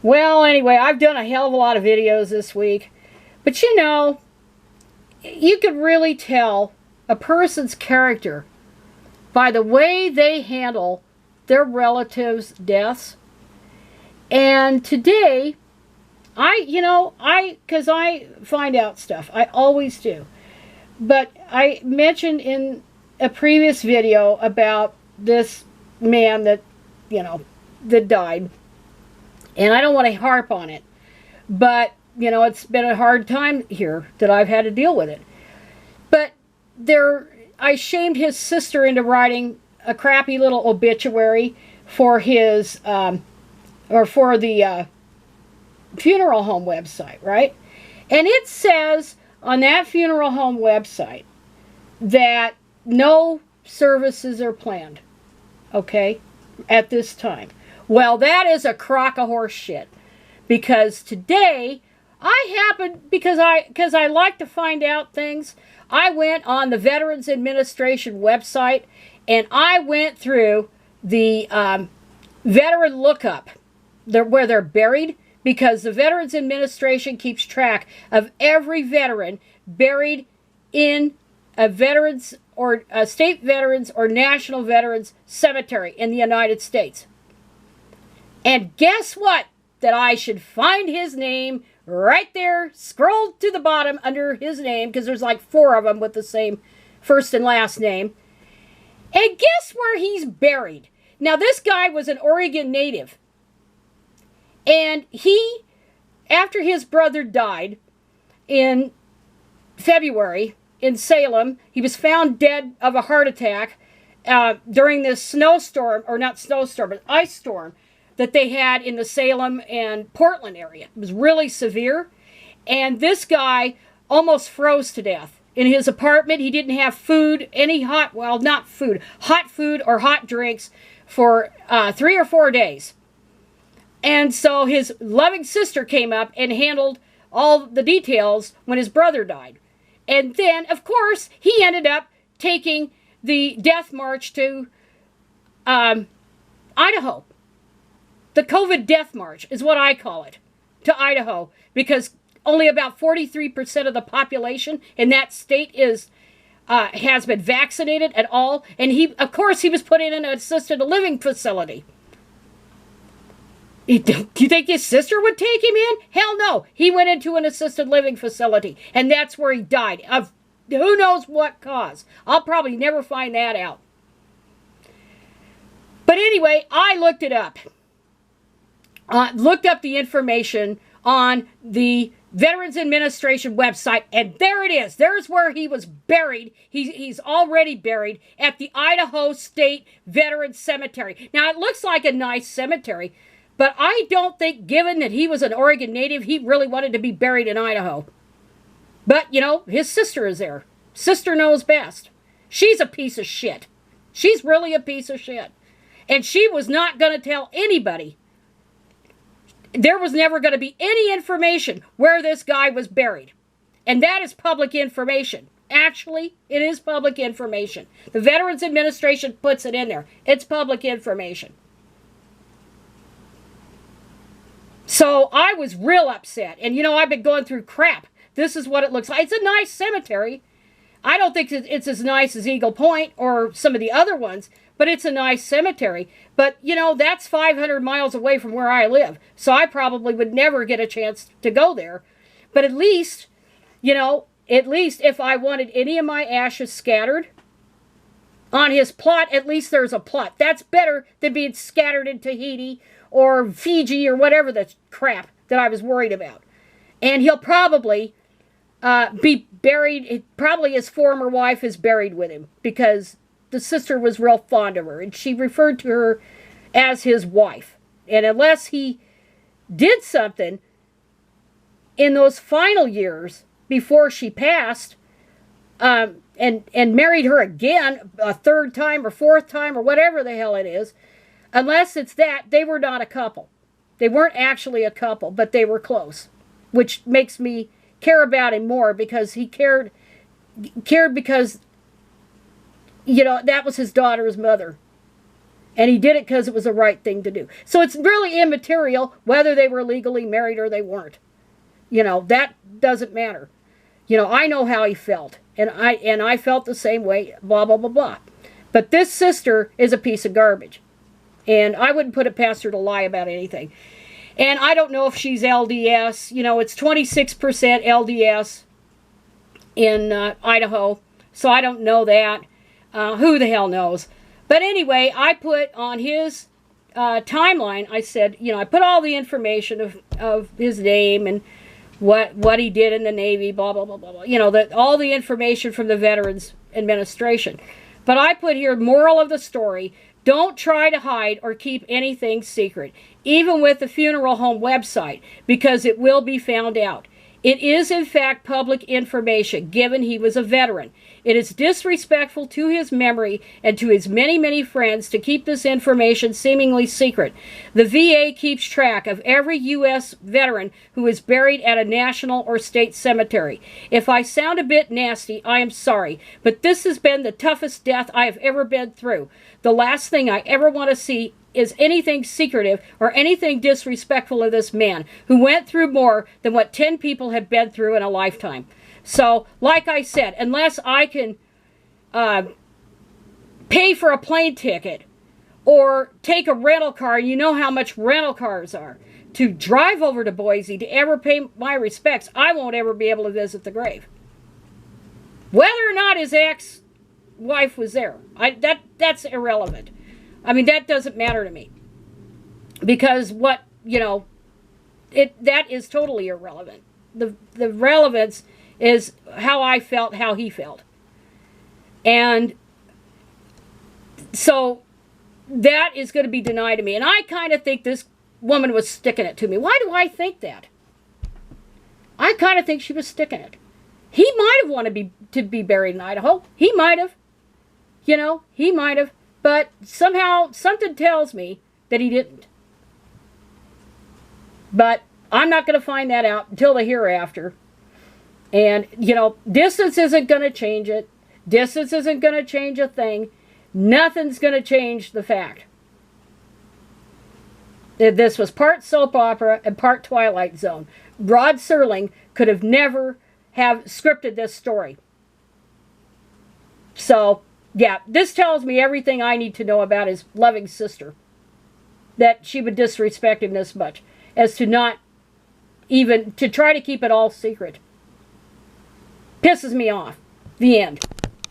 Well, anyway, I've done a hell of a lot of videos this week. But you know, you could really tell a person's character by the way they handle their relatives' deaths. And today, because I find out stuff. I always do. But I mentioned in a previous video about this man that, that died. And I don't want to harp on it. But, it's been a hard time here that I've had to deal with it. But I shamed his sister into writing a crappy little obituary for his, for the funeral home website, right? And it says on that funeral home website that no services are planned, okay, at this time. Well, that is a crock of horse shit, because today because I like to find out things, I went on the Veterans Administration website and I went through the veteran lookup where they're buried, because the Veterans Administration keeps track of every veteran buried in a veterans or a state veterans or national veterans cemetery in the United States. And guess what? That I should find his name right there, scroll to the bottom under his name, because there's like 4 of them with the same first and last name. And guess where he's buried? Now, this guy was an Oregon native. And he, after his brother died in February in Salem, he was found dead of a heart attack during this snowstorm, or not snowstorm, but ice storm that they had in the Salem and Portland area. It was really severe. And this guy almost froze to death. In his apartment, he didn't have food, hot food or hot drinks for 3 or 4 days. And so his loving sister came up and handled all the details when his brother died. And then, of course, he ended up taking the death march to Idaho. The COVID death march is what I call it, to Idaho, because only about 43% of the population in that state has been vaccinated at all. And he was put in an assisted living facility. Do you think his sister would take him in? Hell no. He went into an assisted living facility, and that's where he died of who knows what cause. I'll probably never find that out. But anyway, I looked it up. Looked up the information on the Veterans Administration website, and there it is. There's where he was buried. He's already buried at the Idaho State Veterans Cemetery. Now, it looks like a nice cemetery, but I don't think, given that he was an Oregon native, he really wanted to be buried in Idaho. But, his sister is there. Sister knows best. She's a piece of shit. She's really a piece of shit. And she was not going to tell anybody. There was never going to be any information where this guy was buried. And that is public information. Actually, it is public information. The Veterans Administration puts it in there. It's public information. So I was real upset. And, I've been going through crap. This is what it looks like. It's a nice cemetery. I don't think it's as nice as Eagle Point or some of the other ones, but it's a nice cemetery. But, that's 500 miles away from where I live. So I probably would never get a chance to go there. But at least if I wanted any of my ashes scattered on his plot, at least there's a plot. That's better than being scattered in Tahiti or Fiji or whatever the crap that I was worried about. And he'll probably be buried. Probably his former wife is buried with him, because the sister was real fond of her, and she referred to her as his wife. And unless he did something in those final years before she passed, and married her again a 3rd time or 4th time or whatever the hell it is, unless it's that, they were not a couple. They weren't actually a couple, but they were close, which makes me care about him more, because he cared because that was his daughter's mother. And he did it because it was the right thing to do. So it's really immaterial whether they were legally married or they weren't. You know, that doesn't matter. You know, I know how he felt. And I felt the same way, blah, blah, blah, blah. But this sister is a piece of garbage. And I wouldn't put it past her to lie about anything. And I don't know if she's LDS. You know, it's 26% LDS in Idaho. So I don't know that. Who the hell knows? But anyway, I put on his timeline, I said, you know, I put all the information of his name and what he did in the Navy, blah, blah, blah, blah, blah. You know, all the information from the Veterans Administration. But I put here, moral of the story, don't try to hide or keep anything secret, even with the funeral home website, because it will be found out. It is, in fact, public information, given he was a veteran. It is disrespectful to his memory and to his many, many friends to keep this information seemingly secret. The VA keeps track of every U.S. veteran who is buried at a national or state cemetery. If I sound a bit nasty, I am sorry, but this has been the toughest death I have ever been through. The last thing I ever want to see is anything secretive or anything disrespectful of this man who went through more than what 10 people have been through in a lifetime. So, like I said, unless I can pay for a plane ticket or take a rental car, you know how much rental cars are, to drive over to Boise to ever pay my respects, I won't ever be able to visit the grave. Whether or not his ex-wife was there, that's irrelevant. I mean, that doesn't matter to me. Because what, you know, that is totally irrelevant. The relevance is how I felt, how he felt. And so that is going to be denied to me. And I kind of think this woman was sticking it to me. Why do I think that? I kind of think she was sticking it. He might have wanted to be buried in Idaho. He might have. You know, he might have. But somehow, something tells me that he didn't. But I'm not going to find that out until the hereafter. And, you know, distance isn't going to change it. Distance isn't going to change a thing. Nothing's going to change the fact that this was part soap opera and part Twilight Zone. Rod Serling could have never have scripted this story. So, yeah, this tells me everything I need to know about his loving sister. That she would disrespect him this much. As to not even, to try to keep it all secret. Pisses me off. The end.